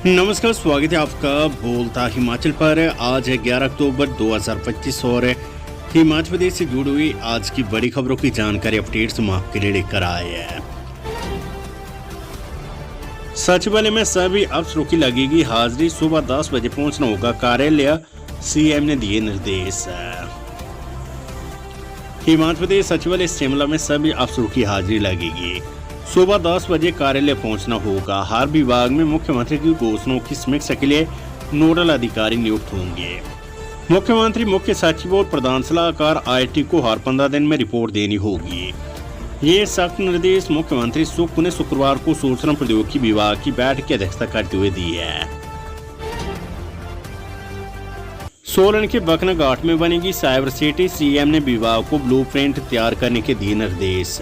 नमस्कार, स्वागत है आपका बोलता हिमाचल पर। आज है 11 अक्टूबर 2025 और हिमाचल प्रदेश से जुड़ी हुई आज की बड़ी खबरों की जानकारी अपडेट्स हम आपके लिए लेकर आए हैं। सचिवालय में सभी अफसरों की लगेगी हाजिरी, सुबह 10 बजे पहुंचना होगा कार्यालय, सीएम ने दिए निर्देश। हिमाचल प्रदेश सचिवालय शिमला में सभी अफसरों की हाजिरी लगेगी, सुबह 10 बजे कार्यालय पहुंचना होगा। हर विभाग में मुख्यमंत्री की घोषणाओं की समीक्षा के लिए नोडल अधिकारी नियुक्त होंगे। मुख्यमंत्री, मुख्य सचिव और प्रधान सलाहकार आईटी को हर 15 दिन में रिपोर्ट देनी होगी। ये सख्त निर्देश मुख्यमंत्री सुक्खू ने शुक्रवार को सूचना प्रौद्योगिकी विभाग की बैठक की अध्यक्षता करते हुए दी है। सोलन के बकना घाट में बनेगी साइबर सिटी, सीएम ने विभाग को ब्लूप्रिंट तैयार करने के दिए निर्देश।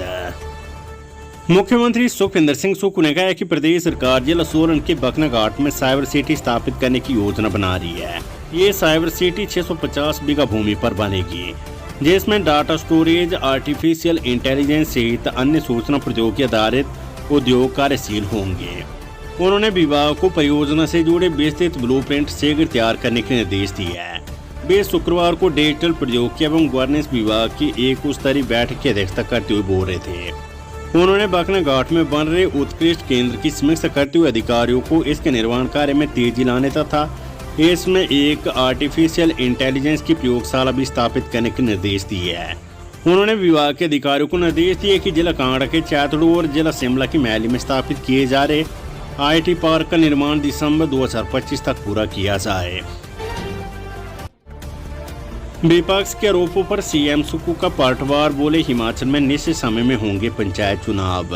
मुख्यमंत्री सुखविंदर सिंह सुक्खू ने कहा कि प्रदेश सरकार जिला सोलन के बकना घाट में साइबर सिटी स्थापित करने की योजना बना रही है। ये साइबर सिटी 650 बीघा भूमि पर बनेगी, जिसमें डाटा स्टोरेज, आर्टिफिशियल इंटेलिजेंस सहित अन्य सूचना प्रौद्योगिकी आधारित उद्योग कार्यशील होंगे। उन्होंने विभाग को परियोजना से जुड़े विस्तृत ब्लूप्रिंट शीघ्र तैयार करने के निर्देश दिए हैं। वे शुक्रवार को डिजिटल प्रौद्योगिकी एवं गवर्नेंस विभाग की एक उच्च स्तरीय बैठक की अध्यक्षता करते हुए बोल रहे थे। उन्होंने बकना घाट में बन रहे उत्कृष्ट केंद्र की समीक्षा करते हुए अधिकारियों को इसके निर्माण कार्य में तेजी लाने तथा इसमें एक आर्टिफिशियल इंटेलिजेंस की प्रयोगशाला भी स्थापित करने के निर्देश दिए हैं। उन्होंने विभाग के अधिकारियों को निर्देश दिए कि जिला कांगड़ा के चैतड़ू और जिला शिमला की मैली में स्थापित किए जा रहे आईटी पार्क का निर्माण दिसंबर 2025 तक पूरा किया जाए। विपक्ष के आरोपों पर सीएम सुक्खू का पलटवार, बोले हिमाचल में निश्चित समय में होंगे पंचायत चुनाव।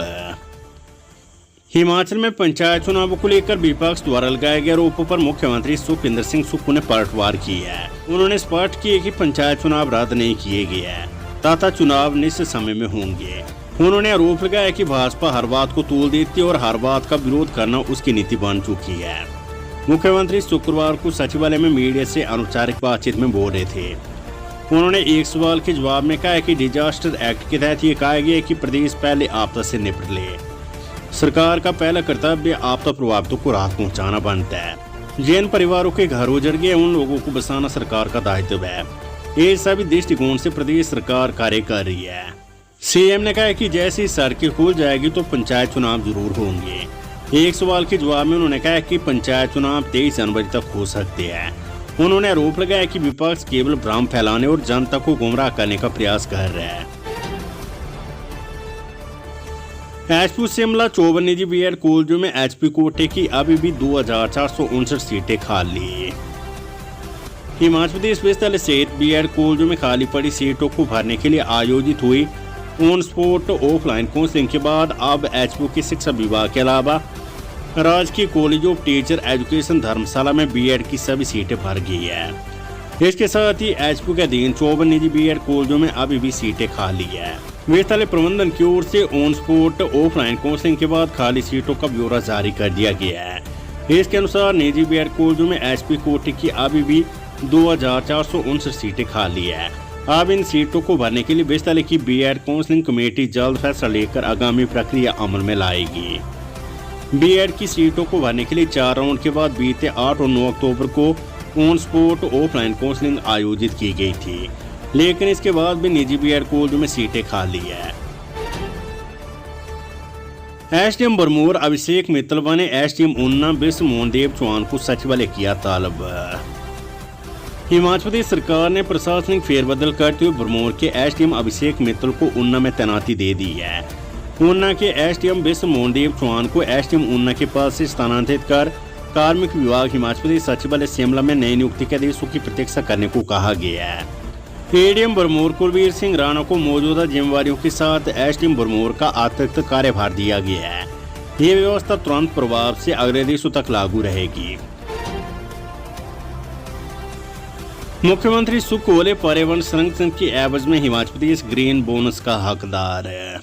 हिमाचल में पंचायत चुनावों को लेकर विपक्ष द्वारा लगाए गए आरोपों पर मुख्यमंत्री सुखविंदर सिंह सुक्खू ने पलटवार की है। उन्होंने स्पष्ट किया कि पंचायत चुनाव रद्द नहीं किए गए हैं तथा चुनाव निश्चित समय में होंगे। उन्होंने आरोप लगाया कि भाजपा हर बात को तूल देती है और हर बात का विरोध करना उसकी नीति बन चुकी है। मुख्यमंत्री शुक्रवार को सचिवालय में मीडिया से अनौपचारिक बातचीत में बोल रहे थे। उन्होंने एक सवाल के जवाब में कहा कि डिजास्टर एक्ट के तहत ये कहा गया कि प्रदेश पहले आपदा से निपट ले। सरकार का पहला कर्तव्य आपदा प्रभावितों को राहत पहुंचाना बनता है। जिन परिवारों के घर उजड़ गए उन लोगों को बसाना सरकार का दायित्व है। ये सभी दृष्टिकोण से प्रदेश सरकार कार्य कर रही है। सीएम ने कहा कि जैसी सड़कें खुल जाएगी तो पंचायत चुनाव जरूर होंगे। एक सवाल के जवाब में उन्होंने कहा कि पंचायत चुनाव 23 जनवरी तक हो सकते हैं। उन्होंने आरोप लगाया कि विपक्ष केवल भ्रम फैलाने और जनता को गुमराह करने का प्रयास कर रहा है। एचपी शिमला 54 निजी बीएड कॉलेजों में एचपी कोटे की अभी भी 2459 सीटें खाली। हिमाचल प्रदेश विश्वविद्यालय सहित बीएड कॉलेजों में खाली पड़ी सीटों को भरने के लिए आयोजित हुई ऑन स्पॉट ऑफलाइन काउंसलिंग के बाद अब एचपी के शिक्षा विभाग के अलावा राजकीय कॉलेज ऑफ टीचर एजुकेशन धर्मशाला में बीएड की सभी सीटें भर गई है। इसके साथ ही एचपी के अधीन 54 निजी बीएड कॉलेजों में अभी भी सीटें खाली है। विश्वविद्यालय प्रबंधन की ओर से ऑन स्पॉट ऑफलाइन काउंसलिंग के बाद खाली सीटों का ब्यौरा जारी कर दिया गया है। इसके अनुसार निजी बीएड कॉलेजों में एचपी कोटे की अभी भी 2459 सीटें खाली है। अब इन सीटों को भरने के लिए विश्वविद्यालय की बीएड काउंसलिंग कमेटी जल्द फैसला लेकर आगामी प्रक्रिया अमल में लाएगी। बीएड की सीटों को भरने के लिए 4 राउंड के बाद बीते 8 और 9 अक्टूबर को ऑन स्पॉट ऑफलाइन काउंसलिंग आयोजित की गई थी, लेकिन इसके बाद भी निजी बीएड कॉलेजों में सीटें खाली है। एसडीएम बरमोर अभिषेक मित्तल बने एसडीएम ऊना, विश्व मोहन देव चौहान को सचिवालय किया तलब। हिमाचल प्रदेश सरकार ने प्रशासनिक फेरबदल करते हुए बरमोर के एसडीएम अभिषेक मित्तल को ऊना में तैनाती दे दी है। ऊना के एसडीएम विश्व मोहन देव चौहान को एसडीएम ऊना के पद से स्थानांतरित कर कार्मिक विभाग हिमाचल प्रदेश सचिवालय शिमला में नई नियुक्ति के आदेशों की प्रतीक्षा करने को कहा गया है। एडीएम बरमोर कुलवीर सिंह राणा को मौजूदा जिम्मेवारियों के साथ एसडीएम बरमोर का अतिरिक्त कार्यभार दिया गया है। ये व्यवस्था तुरंत प्रभाव से अगले आदेशों तक लागू रहेगी। मुख्यमंत्री सुक्खू बोले, पर्यावरण संरक्षण की एवज में हिमाचल प्रदेश ग्रीन बोनस का हकदार है।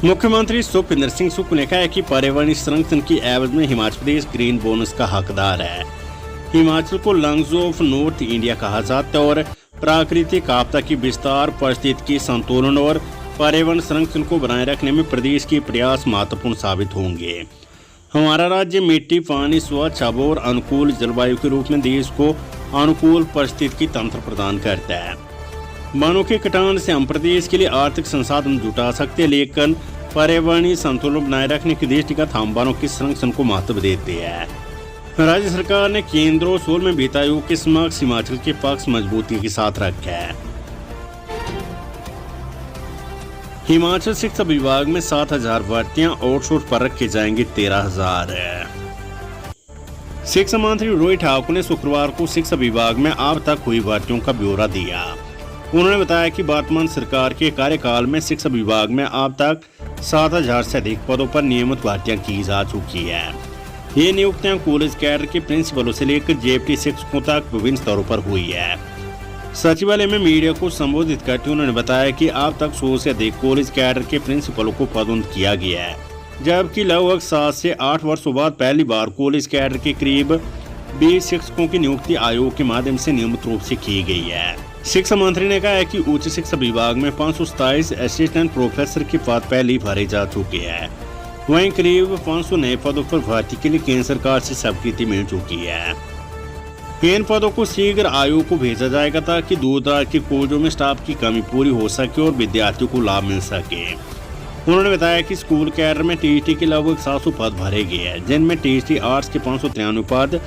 मुख्यमंत्री सुखविंदर सिंह सुक्खू ने कहा कि पर्यावरण संरक्षण की एवज में हिमाचल प्रदेश ग्रीन बोनस का हकदार है। हिमाचल को लंग्स ऑफ नॉर्थ इंडिया कहा जाता है और प्राकृतिक आपदा की विस्तार, पारिस्थितिकी संतुलन और पर्यावरण संरक्षण को बनाए रखने में प्रदेश के प्रयास महत्वपूर्ण साबित होंगे। हमारा राज्य मिट्टी, पानी, स्वच्छ, हवा और अनुकूल जलवायु के रूप में देश को अनुकूल परिस्थिति तंत्र प्रदान करता है। वनों के कटान से हम प्रदेश के लिए आर्थिक संसाधन जुटा सकते हैं, लेकिन पर्यावरणीय संतुलन बनाए रखने की दृष्टिगत हम वनों के संरक्षण को महत्व देते हैं। राज्य सरकार ने केंद्र और 16वें वित्त आयोग के समक्ष हिमाचल के पक्ष मजबूती के साथ रखा है। हिमाचल शिक्षा विभाग में 7,000 भर्तियां आउटसोर्स पर रखे जाएंगे 13,000। शिक्षा मंत्री रोहित ठाकुर ने शुक्रवार को शिक्षा विभाग में अब तक हुई भर्तियों का ब्यौरा दिया। उन्होंने बताया कि वर्तमान सरकार के कार्यकाल में शिक्षा विभाग में अब तक 7,000 से अधिक पदों पर नियमित भर्तियां की जा चुकी है। ये नियुक्तियां कॉलेज कैडर के प्रिंसिपलों से लेकर जेएफटी शिक्षकों तक विभिन्न स्तरों पर हुई है। सचिवालय में मीडिया को संबोधित करते उन्होंने बताया कि अब तक 100 से अधिक कॉलेज कैडर के प्रिंसिपलों को पदोन्नत किया गया है, जबकि लगभग 7 से 8 वर्षों बाद पहली बार कॉलेज कैडर के करीब 20 शिक्षकों की नियुक्ति आयोग के माध्यम से नियमित रूप से की गई है। शिक्षा मंत्री ने कहा है कि उच्च शिक्षा विभाग में 527 असिस्टेंट प्रोफेसर के पद पहले ही भरे जा चुके हैं। वहीं करीब 500 नए पदों पर भर्ती के लिए केंद्र सरकार से स्वीकृति मिल चुकी है। इन पदों को शीघ्र आयोग को भेजा जाएगा ताकि दूर दराज के कॉलेजों में स्टाफ की कमी पूरी हो सके और विद्यार्थियों को लाभ मिल सके। उन्होंने बताया कि स्कूल कैडर में टीईटी के लगभग 700 पद भरे गए हैं, जिनमें टीईटी आर्ट्स के 593 पद,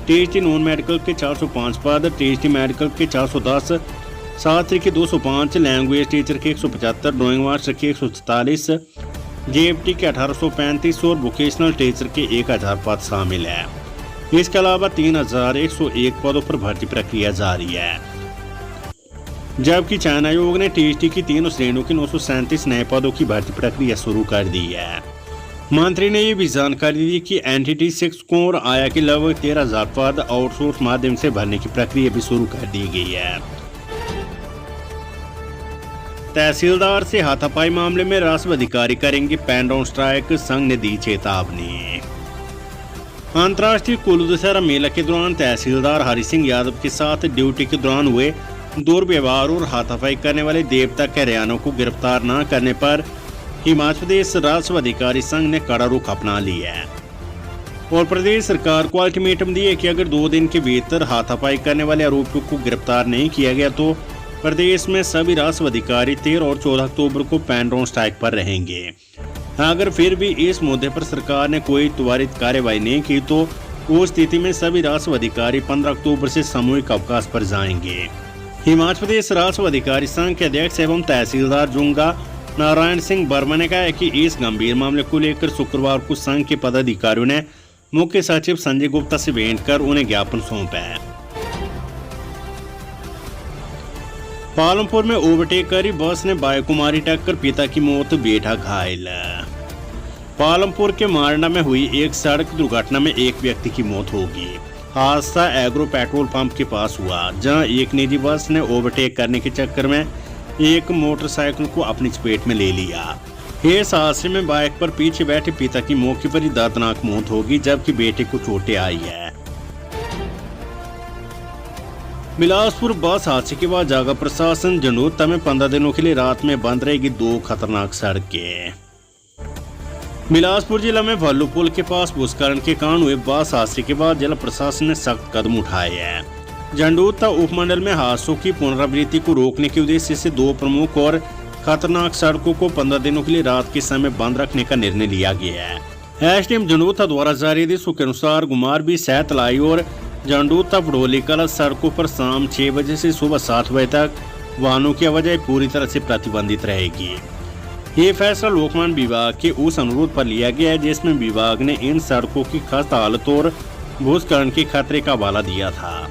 टीईटी नॉन मेडिकल के 405 पद, टीईटी मेडिकल के 410, शास्त्री के 205, लैंग्वेज टीचर के 175, ड्राइंग मास्टर के 144, जेएफटी के 1835 और वोकेशनल टीचर के 1000 पद शामिल है। इसके अलावा 3,101 पदों पर भर्ती प्रक्रिया जारी है, जबकि चयन आयोग ने टीईटी की तीनों श्रेणियों के 937 नए पदों की भर्ती प्रक्रिया शुरू कर दी है। मंत्री ने ये भी जानकारी दी कि एनटीटी शिक्षकों और आया के लगभग 13,000 पद आउटसोर्स माध्यम से भरने की प्रक्रिया भी शुरू कर दी गई है। तहसीलदार से हाथापाई मामले में राजस्व अधिकारी करेंगे पेन डाउन स्ट्राइक, संघ ने दी चेतावनी। अंतर्राष्ट्रीय कुल्लू दशहरा मेला के दौरान तहसीलदार हरि सिंह यादव के साथ ड्यूटी के दौरान हुए दुर्व्यवहार और हाथापाई करने वाले देवता के हरियाणा को गिरफ्तार न करने पर हिमाचल प्रदेश राजस्व अधिकारी संघ ने कड़ा रुख अपना लिया है और प्रदेश सरकार को अल्टीमेटम दिया कि अगर 2 दिन के भीतर हाथापाई करने वाले आरोपियों को गिरफ्तार नहीं किया गया तो प्रदेश में सभी राजस्व अधिकारी 13 और 14 अक्टूबर को पेन डाउन स्ट्राइक पर रहेंगे। अगर फिर भी इस मुद्दे पर सरकार ने कोई त्वरित कार्यवाही नहीं की तो उस स्थिति में सभी राजस्व अधिकारी 15 अक्टूबर से सामूहिक अवकाश पर जाएंगे। हिमाचल प्रदेश राजस्व अधिकारी संघ के अध्यक्ष एवं तहसीलदार जुंगा नारायण सिंह वर्मा ने कहा है कि इस गंभीर मामले को लेकर शुक्रवार को संघ के पदाधिकारियों ने मुख्य सचिव संजय गुप्ता से भेंट कर उन्हें ज्ञापन सौंपा है। पालमपुर में ओवरटेक करी बस ने बाइक को मारी टक्कर, पिता की मौत, बेटा घायल। पालमपुर के मारना में हुई एक सड़क दुर्घटना में एक व्यक्ति की मौत होगी। हादसा एग्रो पेट्रोल पंप के पास हुआ, जहां एक निजी बस ने ओवरटेक करने के चक्कर में एक मोटरसाइकिल को अपनी चपेट में ले लिया। इस हादसे में बाइक पर पीछे बैठे पिता की मौके पर ही दर्दनाक मौत होगी, जबकि बेटे को चोटें आई है। बिलासपुर बस हादसे के बाद जागा प्रशासन, जंडोता में 15 दिनों के लिए रात में बंद रहेगी 2 खतरनाक सड़कें। बिलासपुर जिला में भल्लू पुल के पास भूस्खलन के कारण हुए बस हादसे के बाद जिला प्रशासन ने सख्त कदम उठाए हैं। झंडोता उपमंडल में हादसों की पुनरावृत्ति को रोकने के उद्देश्य से 2 प्रमुख और खतरनाक सड़कों को 15 दिनों के लिए रात के समय बंद रखने का निर्णय लिया गया है। एसडीएम झंडोता द्वारा जारी आदेशों के अनुसार गुमारबी, सैतलाई और झंडोता बड़ोली कला सड़कों पर शाम 6 बजे से सुबह 7 बजे तक वाहनों की आवाजाही पूरी तरह से प्रतिबंधित रहेगी। ये फैसला लोकमान विभाग के उस अनुरोध पर लिया गया है जिसमें विभाग ने इन सड़कों की खस्ता हालत और भूस्खलन के खतरे का हवाला दिया था।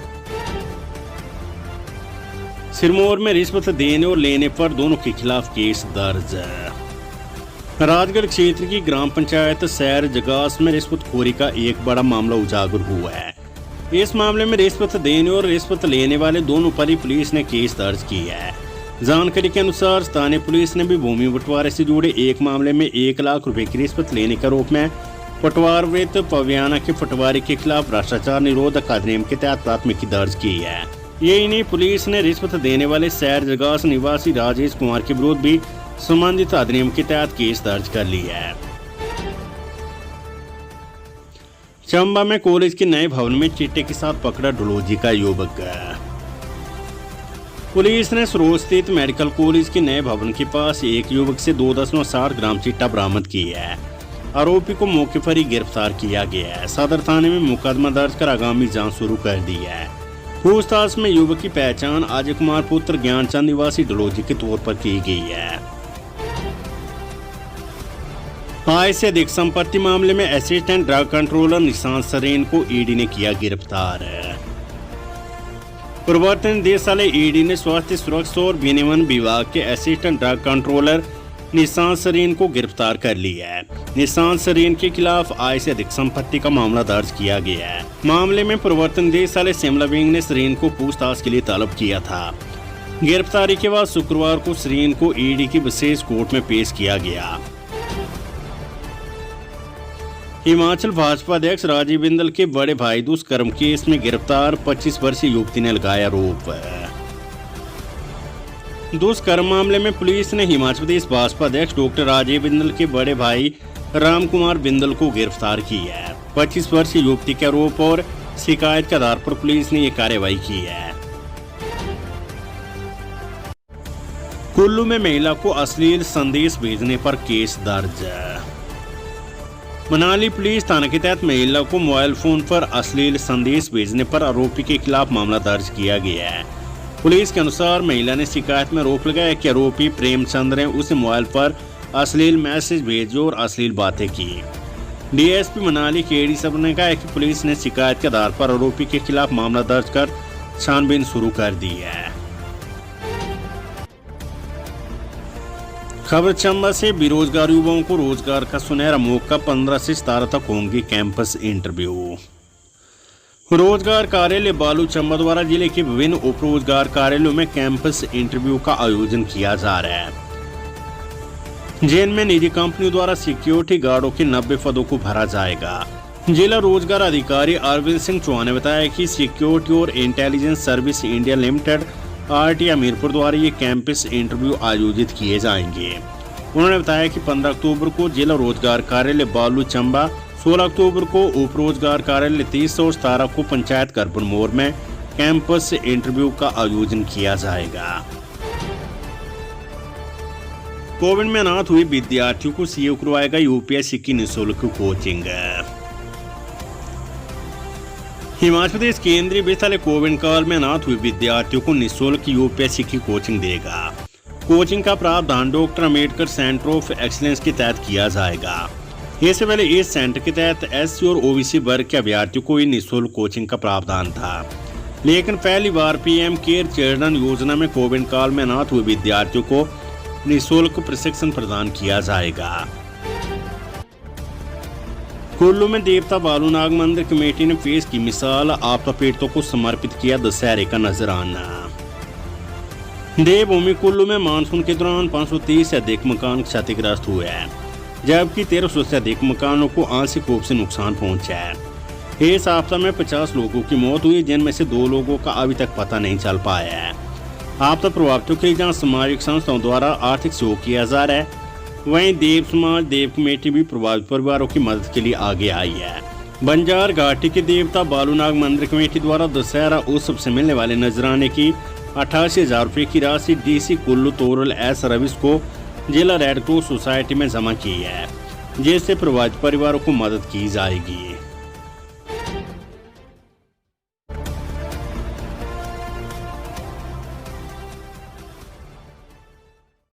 सिरमौर में रिश्वत देने और लेने पर दोनों के खिलाफ केस दर्ज। राजगढ़ क्षेत्र की ग्राम पंचायत सैर जगास में रिश्वतखोरी का एक बड़ा मामला उजागर हुआ है। इस मामले में रिश्वत देने और रिश्वत लेने वाले दोनों पर ही पुलिस ने केस दर्ज किया है। जानकारी के अनुसार स्थानीय पुलिस ने भी भूमि बंटवारे से जुड़े एक मामले में 1 लाख रुपए की रिश्वत लेने के आरोप में पटवार वृत्त पवियाना के पटवारी के खिलाफ भ्रष्टाचार निरोधक अधिनियम के तहत प्राथमिकी दर्ज की है। यही नहीं, पुलिस ने रिश्वत देने वाले सैर जगास निवासी राजेश कुमार के विरुद्ध भी संबंधित अधिनियम के तहत केस दर्ज कर लिया है। चंबा में कॉलेज के नए भवन में चिट्टे के साथ पकड़ा डुलोजी का युवक। पुलिस ने सरोज स्थित मेडिकल कॉलेज के नए भवन के पास एक युवक से 2.7 ग्राम चिट्टा बरामद की है। आरोपी को मौके पर ही गिरफ्तार किया गया है। सदर थाने में मुकदमा दर्ज कर आगामी जांच शुरू कर दी है। पूछताछ में युवक की पहचान अजय कुमार पुत्र ज्ञानचंद निवासी डुलोजी के तौर पर की गई है। आय से अधिक संपत्ति मामले में असिस्टेंट ड्रग कंट्रोलर निशांत सरेन को ईडी ने किया गिरफ्तार। प्रवर्तन निदेशालय ईडी ने स्वास्थ्य सुरक्षा और विनियमन विभाग के असिस्टेंट ड्रग कंट्रोलर निशांत सरेन को गिरफ्तार कर लिया है। निशांत सरेन के खिलाफ आय से अधिक संपत्ति का मामला दर्ज किया गया है। मामले में प्रवर्तन निदेशालय शिमला विंग ने सरेन को पूछताछ के लिए तलब किया था। गिरफ्तारी के बाद शुक्रवार को सरेन को ईडी की विशेष कोर्ट में पेश किया गया। हिमाचल भाजपा अध्यक्ष राजीव बिंदल के बड़े भाई दुष्कर्म केस में गिरफ्तार 25 वर्षीय युवती ने लगाया आरोप। दुष्कर्म मामले में पुलिस ने हिमाचल प्रदेश भाजपा अध्यक्ष डॉक्टर राजीव बिंदल के बड़े भाई राम कुमार बिंदल को गिरफ्तार किया है। 25 वर्षीय युवती के आरोप और शिकायत के आधार पर पुलिस ने यह कार्रवाई की है। कुल्लू में महिला को अश्लील संदेश भेजने पर केस दर्ज। मनाली पुलिस थाना के तहत महिला को मोबाइल फोन पर अश्लील संदेश भेजने पर आरोपी के खिलाफ मामला दर्ज किया गया है। पुलिस के अनुसार महिला ने शिकायत में आरोप लगाया कि आरोपी प्रेमचंद्र ने उसे मोबाइल पर अश्लील मैसेज भेजे और अश्लील बातें की। डीएसपी मनाली केडी सब ने कहा कि पुलिस ने शिकायत के आधार पर आरोपी के खिलाफ मामला दर्ज कर छानबीन शुरू कर दी है। खबर चंबा से बेरोजगार युवाओं को रोजगार का सुनहरा मौका। 15 से 17 तक होंगे कैंपस इंटरव्यू। रोजगार कार्यालय बालू चंबा द्वारा जिले के विभिन्न उप रोजगार कार्यालयों में कैंपस इंटरव्यू का आयोजन किया जा रहा है, जिनमें निजी कंपनियों द्वारा सिक्योरिटी गार्डों के 90 पदों को भरा जाएगा। जिला रोजगार अधिकारी अरविंद सिंह चौहान ने बताया कि सिक्योरिटी और intelligence service India limited RT Hamirpur द्वारा ये कैंपस इंटरव्यू आयोजित किए जाएंगे। उन्होंने बताया कि 15 अक्टूबर को जिला रोजगार कार्यालय बालू चंबा, 16 अक्टूबर को उप रोजगार कार्यालय 30 और 17 को पंचायत करपुर मोड़ में कैंपस इंटरव्यू का आयोजन किया जाएगा। कोविड में अनाथ हुए विद्यार्थियों को सीएम करवाएगा यूपीएससी की निःशुल्क कोचिंग। हिमाचल प्रदेश केंद्रीय विद्यालय कोविड काल में अनाथ हुए विद्यार्थियों को निःशुल्क यूपीएससी की कोचिंग देगा। कोचिंग का प्रावधान doctor Ambedkar centre of excellence के तहत किया जाएगा। इससे पहले इस सेंटर के तहत एससी और ओबीसी वर्ग के अभ्यर्थियों को ही निःशुल्क कोचिंग का प्रावधान था, लेकिन पहली बार पीएम केयर चिल्ड्रन योजना में कोविड काल में अनाथ हुए विद्यार्थियों को निःशुल्क प्रशिक्षण प्रदान किया जाएगा। कुल्लू में देवता बालूनाग मंदिर कमेटी ने पेश की मिसाल, आपदा पीड़ितों को समर्पित किया दशहरे का नजराना। देवभूमि कुल्लू में मानसून के दौरान 530 से अधिक मकान क्षतिग्रस्त हुए हैं, जबकि 1300 से अधिक मकानों को आंशिक रूप से नुकसान पहुंचा है। इस आपदा में 50 लोगों की मौत हुई, जिनमें से 2 लोगों का अभी तक पता नहीं चल पाया है। आपदा प्रभावितों के लिए जहां सामाजिक संस्थाओं द्वारा आर्थिक सहयोग किया जा रहा है, वहीं देव समाज देव कमेटी भी प्रभावित परिवारों की मदद के लिए आगे आई है। बंजार घाटी के देवता बालूनाग मंदिर कमेटी द्वारा दशहरा उत्सव से मिलने वाले नजराने की 88,000 रुपये की राशि डीसी कुल्लू तोरल एस रविश को जिला रेड क्रॉस सोसाइटी में जमा की है, जिससे प्रभावित परिवारों को मदद की जाएगी।